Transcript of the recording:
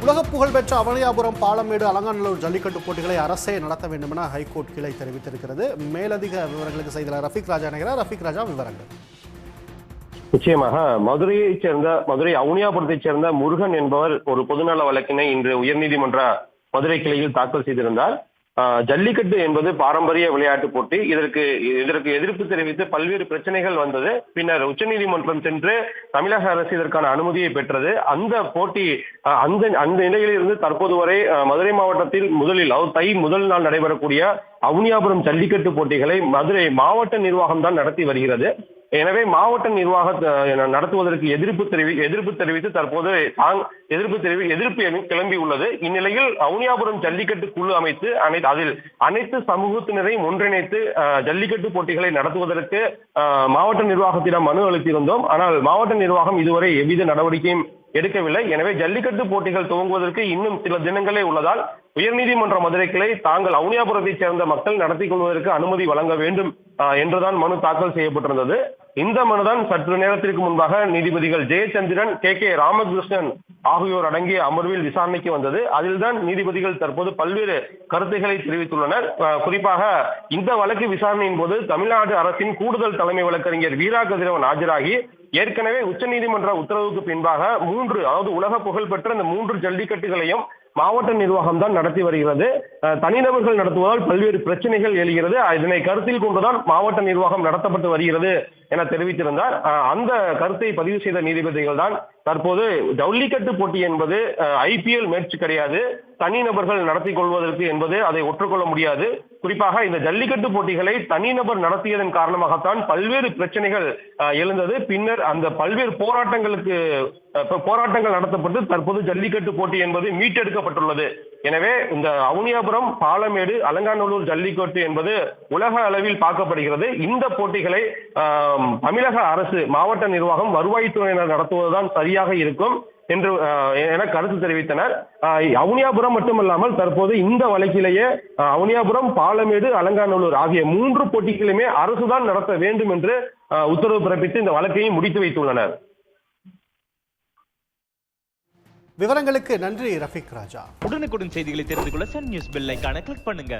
உலக புகழ்பெற்ற அவனியாபுரம் பாலமேடு அலங்காநல்லூர் ஜல்லிக்கட்டு போட்டிகளை அரசே நடத்த வேண்டும் என ஹைகோர்ட் கிளை தெரிவித்திருக்கிறது. மேலதிக விவரங்களுக்கு செய்தியாளர் ரஃபீக் ராஜா இணைகிறார். ரஃபீக் ராஜா, விவரங்கள். நிச்சயமாக மதுரை அவனியாபுரத்தைச் சேர்ந்த முருகன் என்பவர் ஒரு பொதுநல வழக்கினை இன்று உயர்நீதிமன்ற மதுரை கிளையில் தாக்கல் செய்திருந்தார். ஜல்லிக்கட்டு என்பது பாரம்பரிய விளையாட்டு போட்டி. இதற்கு எதிர்ப்பு தெரிவித்து பல்வேறு பிரச்சனைகள் வந்தது. பின்னர் உச்சநீதிமன்றம் சென்று தமிழக அரசு இதற்கான அனுமதியை பெற்றது. அந்த போட்டி அந்த நிலையிலிருந்து தற்போது வரை மதுரை மாவட்டத்தில் தை முதல் நாள் நடைபெறக்கூடிய அவனியாபுரம் ஜல்லிக்கட்டு போட்டிகளை மதுரை மாவட்ட நிர்வாகம் தான் நடத்தி வருகிறது. எனவே மாவட்ட நிர்வாக நடத்துவதற்கு எதிர்ப்பு தெரிவித்து தற்போது எதிர்ப்பு கிளம்பி உள்ளது. இந்நிலையில் அவனியாபுரம் ஜல்லிக்கட்டு குழு அமைத்து அதில் அனைத்து சமூகத்தினரையும் ஒன்றிணைத்து ஜல்லிக்கட்டு போட்டிகளை நடத்துவதற்கு மாவட்ட நிர்வாகத்திடம் மனு அளித்திருந்தோம். ஆனால் மாவட்ட நிர்வாகம் இதுவரை எவ்வித நடவடிக்கையும் எடுக்கவில்லை. எனவே ஜல்லிக்கட்டு போட்டிகள் துவங்குவதற்கு இன்னும் சில தினங்களே உள்ளதால் உயர்நீதிமன்ற மதுரை கிளை தாங்கள் அவனியாபுரத்தைச் சேர்ந்த மக்கள் நடத்தி கொள்வதற்கு அனுமதி வழங்க வேண்டும் என்றுதான் மனு தாக்கல் செய்யப்பட்டிருந்தது. இந்த மனுதான் சற்று நேரத்திற்கு முன்பாக நீதிபதிகள் ஜெயச்சந்திரன், கே ராமகிருஷ்ணன் ஆகியோர் அடங்கிய அமர்வில் விசாரணைக்கு வந்தது. அதில்தான் நீதிபதிகள் தற்போது பல்வேறு கருத்துக்களை தெரிவித்துள்ளனர். குறிப்பாக இந்த வழக்கு விசாரணையின் போது தமிழ்நாடு அரசின் கூடுதல் தலைமை வழக்கறிஞர் வீரா கதிரவன் ஆஜராகி ஏற்கனவே உச்சநீதிமன்ற உத்தரவுக்கு பின்பாக உலக புகழ்பெற்ற இந்த 3 ஜல்லிக்கட்டுகளையும் மாவட்ட நிர்வாகம் தான் நடத்தி வருகிறது. தனிநபர்கள் நடத்துவதால் பல்வேறு பிரச்சனைகள் எழுகிறது. இதனை கருத்தில் கொண்டுதான் மாவட்ட நிர்வாகம் நடத்தப்பட்டு வருகிறது என தெரிவித்திருந்தார். அந்த கருத்தை பதிவு செய்த நீதிபதிகள் தான் தற்போது ஜல்லிக்கட்டு போட்டி என்பது ஐபிஎல் மேட்ச் கிடையாது, தனிநபர்கள் நடத்தி கொள்வதற்கு என்பது அதை ஒற்றுக்கொள்ள முடியாது. குறிப்பாக இந்த ஜல்லிக்கட்டு போட்டிகளை தனிநபர் நடத்தியதன் காரணமாகத்தான் பல்வேறு பிரச்சனைகள் எழுந்தது. பின்னர் அந்த பல்வேறு போராட்டங்கள் நடத்தப்பட்டு தற்போது ஜல்லிக்கட்டு போட்டி என்பது மீட்டெடுக்கப்பட்டுள்ளது. எனவே இந்த அவனியாபுரம் பாலமேடு அலங்காநல்லூர் ஜல்லிக்கட்டு என்பது உலக அளவில் பார்க்கப்படுகிறது. இந்த போட்டிகளை தமிழக அரசு மாவட்ட நிர்வாகம் வருவாய்த்துறையினர் நடத்துவதுதான் சரியாக இருக்கும் என கருத்து தெரிவித்தனர். அவனியாபுரம் மட்டுமல்லாமல் தற்போது இந்த வழக்கிலேயே அவனியாபுரம், பாலமேடு, அலங்காநல்லூர் ஆகிய 3 போட்டிகளுமே அரசுதான் நடத்த வேண்டும் என்று உத்தரவு பிறப்பித்து இந்த வழக்கையும் முடித்து வைத்துள்ளனர். விவரங்களுக்கு நன்றி ரஃபீக் ராஜா. உடனுக்குடன் செய்திகளை தெரிந்து கொள்ள சன் நியூஸ் பெல் ஐகானை கிளிக் பண்ணுங்க.